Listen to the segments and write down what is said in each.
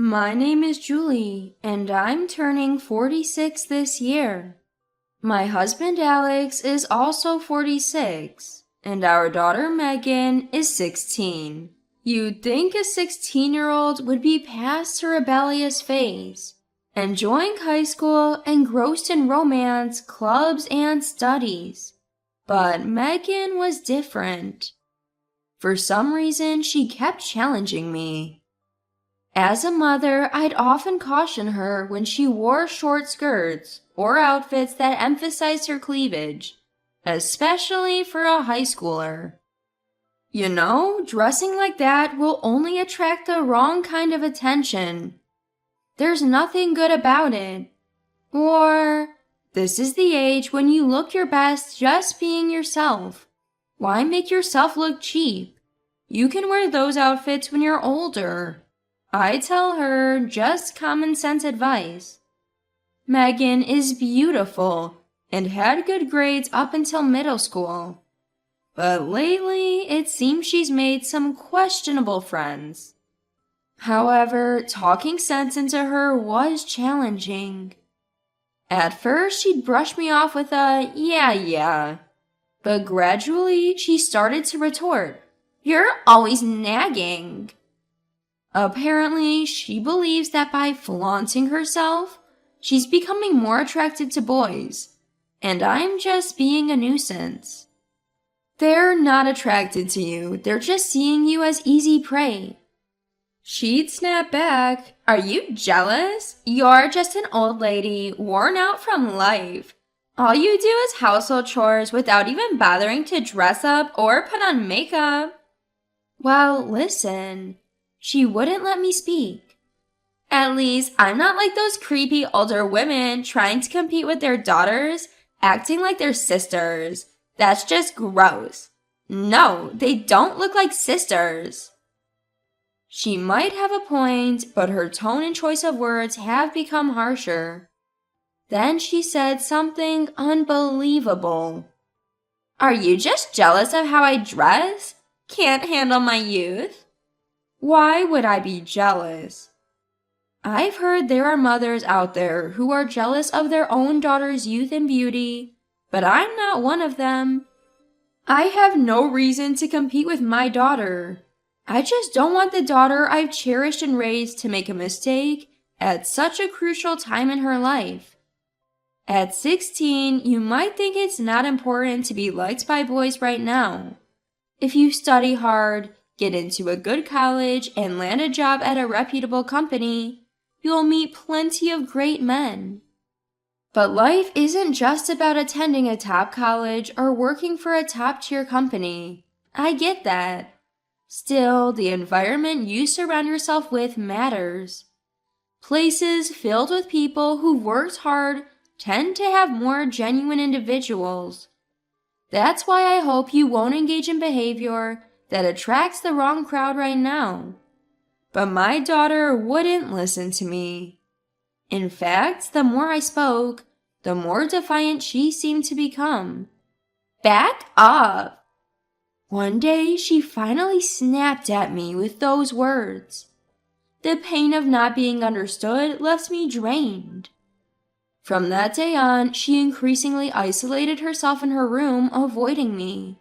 My name is Julie, and I'm turning 46 this year. My husband Alex is also 46, and our daughter Megan is 16. You'd think a 16-year-old would be past her rebellious phase, enjoying high school, engrossed in romance, clubs, and studies. But Megan was different. For some reason, she kept challenging me. As a mother, I'd often caution her when she wore short skirts or outfits that emphasized her cleavage, especially for a high schooler. You know, dressing like that will only attract the wrong kind of attention. There's nothing good about it. Or, this is the age when you look your best just being yourself. Why make yourself look cheap? You can wear those outfits when you're older. I tell her just common sense advice. Megan is beautiful and had good grades up until middle school. But lately, it seems she's made some questionable friends. However, talking sense into her was challenging. At first, she'd brush me off with a, yeah. But gradually, she started to retort, "You're always nagging." Apparently, she believes that by flaunting herself, she's becoming more attracted to boys, and I'm just being a nuisance. They're not attracted to you, they're just seeing you as easy prey. She'd snap back, "Are you jealous? You're just an old lady, worn out from life. All you do is household chores without even bothering to dress up or put on makeup." Well, listen. She wouldn't let me speak. At least I'm not like those creepy older women trying to compete with their daughters, acting like they're sisters. That's just gross. No, they don't look like sisters. She might have a point, but her tone and choice of words have become harsher. Then she said something unbelievable. "Are you just jealous of how I dress? Can't handle my youth?" Why would I be jealous? I've heard there are mothers out there who are jealous of their own daughter's youth and beauty, but I'm not one of them. I have no reason to compete with my daughter. I just don't want the daughter I've cherished and raised to make a mistake at such a crucial time in her life. At 16, you might think it's not important to be liked by boys right now. If you study hard, get into a good college, and land a job at a reputable company, you'll meet plenty of great men. But life isn't just about attending a top college or working for a top-tier company. I get that. Still, the environment you surround yourself with matters. Places filled with people who worked hard tend to have more genuine individuals. That's why I hope you won't engage in behavior that attracts the wrong crowd right now. But my daughter wouldn't listen to me. In fact, the more I spoke, the more defiant she seemed to become. Back up! One day, she finally snapped at me with those words. The pain of not being understood left me drained. From that day on, she increasingly isolated herself in her room, avoiding me.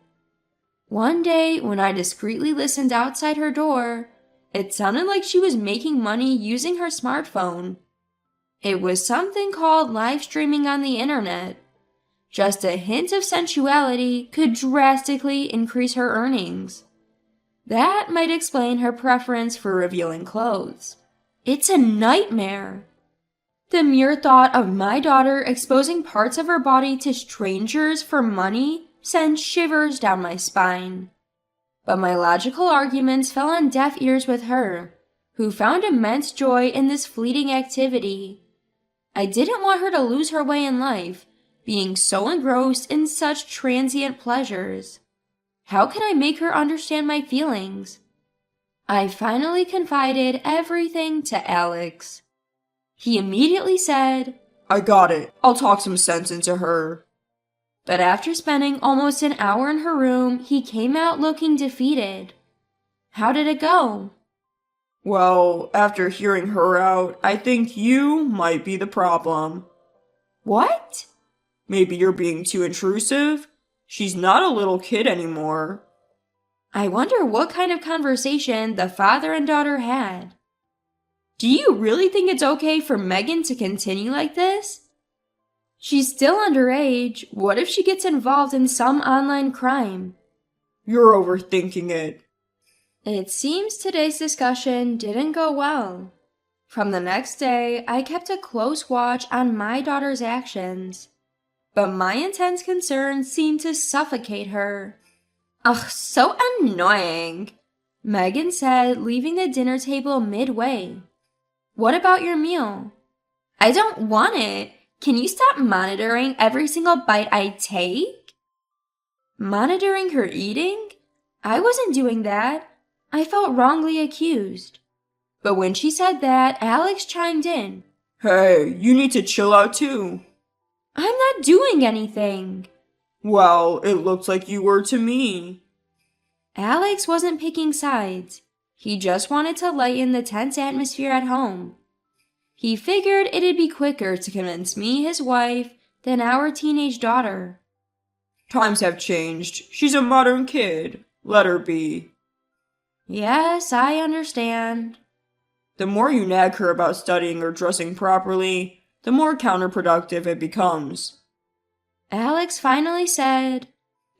One day, when I discreetly listened outside her door, it sounded like she was making money using her smartphone. It was something called live streaming on the internet. Just a hint of sensuality could drastically increase her earnings. That might explain her preference for revealing clothes. It's a nightmare. The mere thought of my daughter exposing parts of her body to strangers for money sent shivers down my spine. But my logical arguments fell on deaf ears with her, who found immense joy in this fleeting activity. I didn't want her to lose her way in life, being so engrossed in such transient pleasures. How can I make her understand my feelings? I finally confided everything to Alex. He immediately said, "I got it. I'll talk some sense into her." But after spending almost an hour in her room, he came out looking defeated. How did it go? Well, after hearing her out, I think you might be the problem. What? Maybe you're being too intrusive? She's not a little kid anymore. I wonder what kind of conversation the father and daughter had. Do you really think it's okay for Megan to continue like this? She's still underage. What if she gets involved in some online crime? You're overthinking it. It seems today's discussion didn't go well. From the next day, I kept a close watch on my daughter's actions. But my intense concern seemed to suffocate her. Ugh, so annoying, Megan said, leaving the dinner table midway. What about your meal? I don't want it. Can you stop monitoring every single bite I take? Monitoring her eating? I wasn't doing that. I felt wrongly accused. But when she said that, Alex chimed in. Hey, you need to chill out too. I'm not doing anything. Well, it looked like you were to me. Alex wasn't picking sides. He just wanted to lighten the tense atmosphere at home. He figured it'd be quicker to convince me, his wife, than our teenage daughter. Times have changed. She's a modern kid. Let her be. Yes, I understand. The more you nag her about studying or dressing properly, the more counterproductive it becomes. Alex finally said,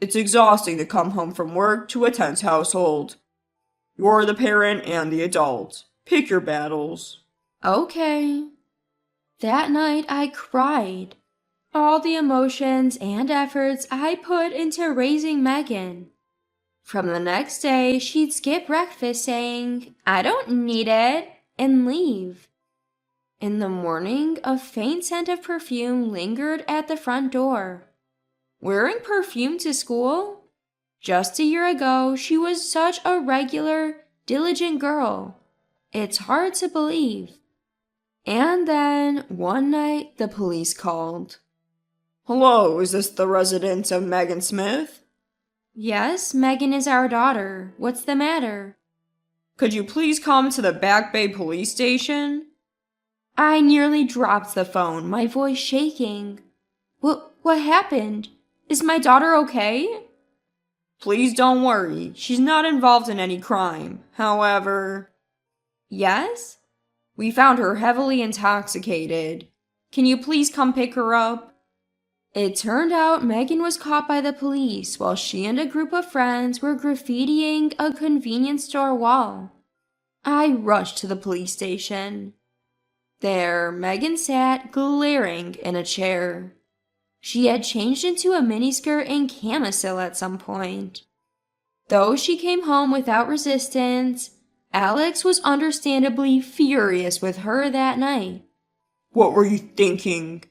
It's exhausting to come home from work to a tense household. You're the parent and the adult. Pick your battles. Okay. That night I cried. All the emotions and efforts I put into raising Megan. From the next day, she'd skip breakfast saying, I don't need it, and leave. In the morning, a faint scent of perfume lingered at the front door. Wearing perfume to school? Just a year ago, she was such a regular, diligent girl. It's hard to believe. And then, one night, the police called. Hello, is this the residence of Megan Smith? Yes, Megan is our daughter. What's the matter? Could you please come to the Back Bay police station? I nearly dropped the phone, my voice shaking. What happened? Is my daughter okay? Please don't worry. She's not involved in any crime. However... Yes? We found her heavily intoxicated. Can you please come pick her up? It turned out Megan was caught by the police while she and a group of friends were graffitiing a convenience store wall. I rushed to the police station. There, Megan sat glaring in a chair. She had changed into a miniskirt and camisole at some point. Though she came home without resistance, Alex was understandably furious with her that night. What were you thinking?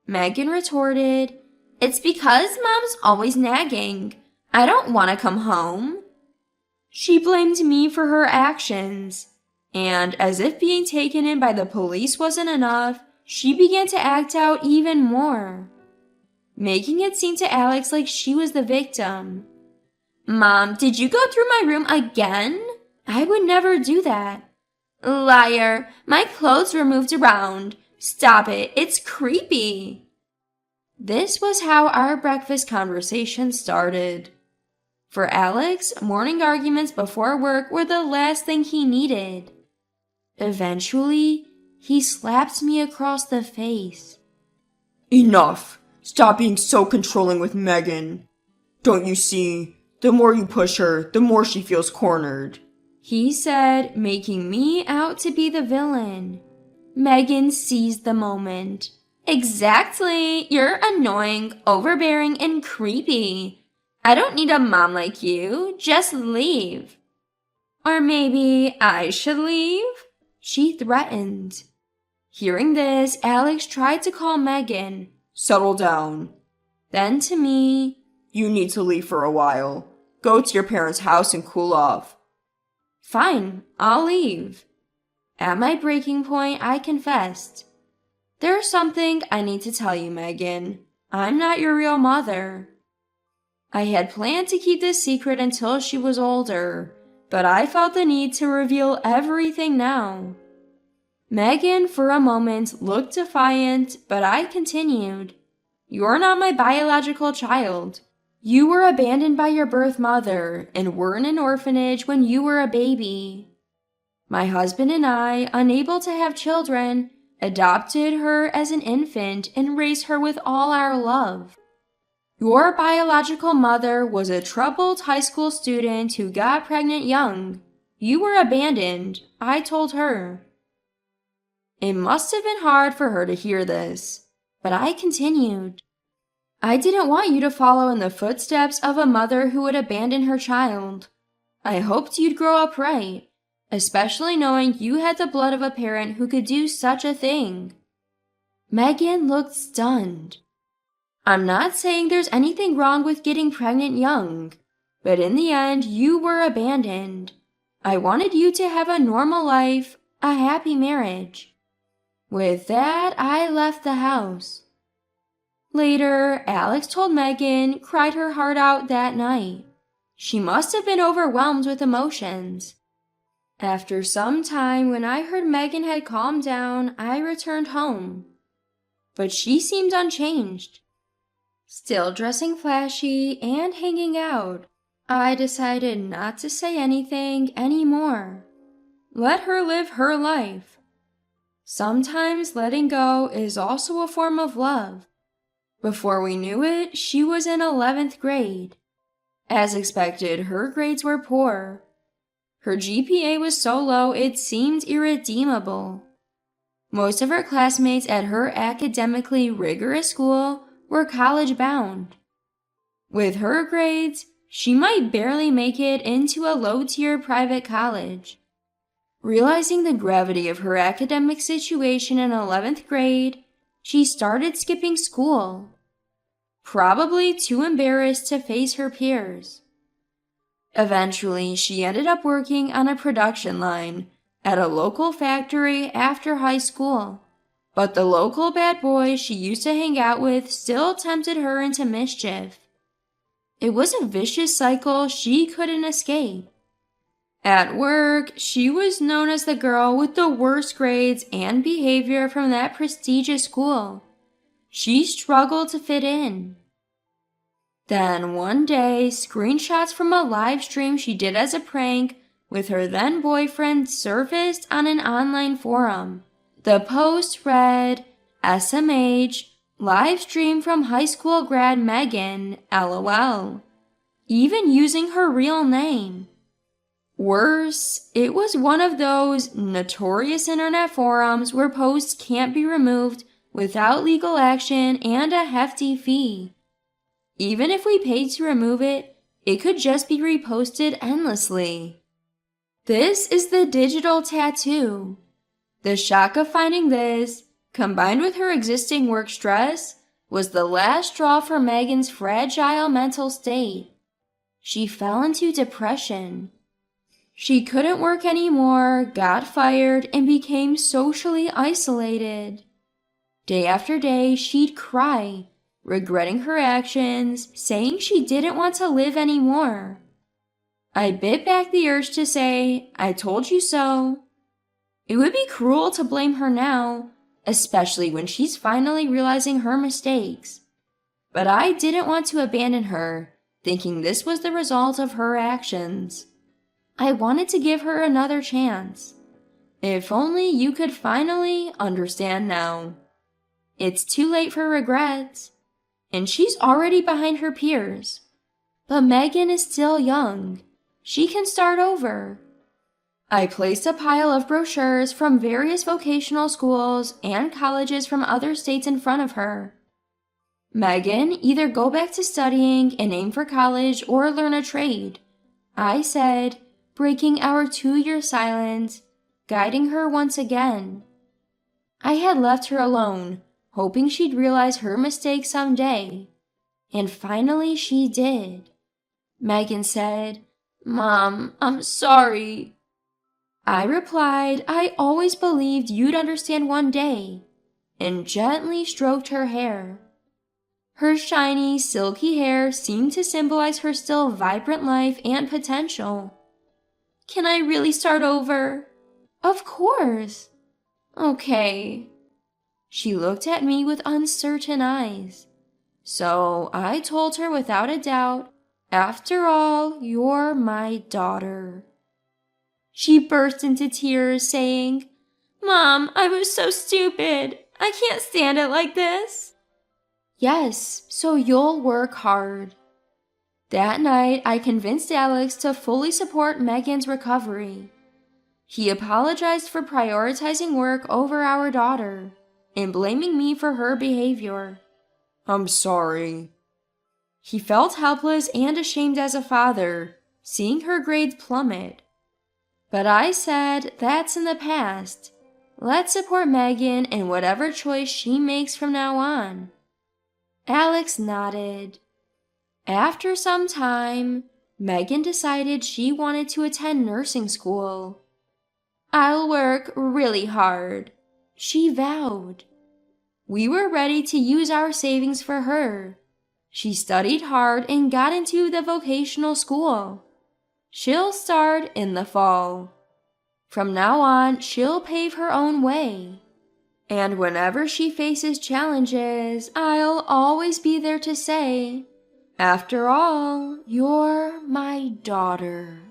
Megan retorted, It's because Mom's always nagging. I don't want to come home. She blamed me for her actions, and as if being taken in by the police wasn't enough, she began to act out even more, making it seem to Alex like she was the victim. Mom, did you go through my room again? I would never do that. Liar, my clothes were moved around. Stop it, it's creepy. This was how our breakfast conversation started. For Alex, morning arguments before work were the last thing he needed. Eventually, he slapped me across the face. Enough! Stop being so controlling with Megan. Don't you see? The more you push her, the more she feels cornered. He said, making me out to be the villain. Megan seized the moment. Exactly! You're annoying, overbearing, and creepy. I don't need a mom like you. Just leave. Or maybe I should leave? She threatened. Hearing this, Alex tried to calm Megan. Settle down. Then to me, You need to leave for a while. Go to your parents' house and cool off. Fine, I'll leave. At my breaking point, I confessed. There's something I need to tell you, Megan. I'm not your real mother. I had planned to keep this secret until she was older, but I felt the need to reveal everything now. Megan, for a moment, looked defiant, but I continued. You're not my biological child. You were abandoned by your birth mother and were in an orphanage when you were a baby. My husband and I, unable to have children, adopted her as an infant and raised her with all our love. Your biological mother was a troubled high school student who got pregnant young. You were abandoned, I told her. It must have been hard for her to hear this, but I continued. I didn't want you to follow in the footsteps of a mother who would abandon her child. I hoped you'd grow up right, especially knowing you had the blood of a parent who could do such a thing. Megan looked stunned. I'm not saying there's anything wrong with getting pregnant young, but in the end, you were abandoned. I wanted you to have a normal life, a happy marriage. With that, I left the house. Later, Alex told Megan cried her heart out that night. She must have been overwhelmed with emotions. After some time, when I heard Megan had calmed down, I returned home. But she seemed unchanged. Still dressing flashy and hanging out, I decided not to say anything anymore. Let her live her life. Sometimes letting go is also a form of love. Before we knew it, she was in 11th grade. As expected, her grades were poor. Her GPA was so low it seemed irredeemable. Most of her classmates at her academically rigorous school were college-bound. With her grades, she might barely make it into a low-tier private college. Realizing the gravity of her academic situation in 11th grade, she started skipping school, probably too embarrassed to face her peers. Eventually, she ended up working on a production line at a local factory after high school. But the local bad boy she used to hang out with still tempted her into mischief. It was a vicious cycle she couldn't escape. At work, she was known as the girl with the worst grades and behavior from that prestigious school. She struggled to fit in. Then one day, screenshots from a live stream she did as a prank with her then boyfriend surfaced on an online forum. The post read, SMH, live stream from high school grad Megan, LOL. Even using her real name. Worse, it was one of those notorious internet forums where posts can't be removed without legal action and a hefty fee. Even if we paid to remove it, it could just be reposted endlessly. This is the digital tattoo. The shock of finding this, combined with her existing work stress, was the last straw for Megan's fragile mental state. She fell into depression. She couldn't work anymore, got fired, and became socially isolated. Day after day, she'd cry, regretting her actions, saying she didn't want to live anymore. I bit back the urge to say, I told you so. It would be cruel to blame her now, especially when she's finally realizing her mistakes. But I didn't want to abandon her, thinking this was the result of her actions. I wanted to give her another chance. If only you could finally understand now. It's too late for regrets, and she's already behind her peers. But Megan is still young. She can start over. I placed a pile of brochures from various vocational schools and colleges from other states in front of her. Megan, either go back to studying and aim for college or learn a trade, I said, breaking our 2-year silence, guiding her once again. I had left her alone, hoping she'd realize her mistake someday. And finally she did. Megan said, Mom, I'm sorry. I replied, I always believed you'd understand one day, and gently stroked her hair. Her shiny, silky hair seemed to symbolize her still vibrant life and potential. Can I really start over? Of course. Okay. She looked at me with uncertain eyes. So I told her without a doubt, after all, you're my daughter. She burst into tears, saying, Mom, I was so stupid. I can't stand it like this. Yes, so you'll work hard. That night, I convinced Alex to fully support Megan's recovery. He apologized for prioritizing work over our daughter and blaming me for her behavior. I'm sorry. He felt helpless and ashamed as a father, seeing her grades plummet. But I said, that's in the past. Let's support Megan in whatever choice she makes from now on. Alex nodded. After some time, Megan decided she wanted to attend nursing school. I'll work really hard, she vowed. We were ready to use our savings for her. She studied hard and got into the vocational school. She'll start in the fall. From now on, she'll pave her own way. And whenever she faces challenges, I'll always be there to say, after all, you're my daughter.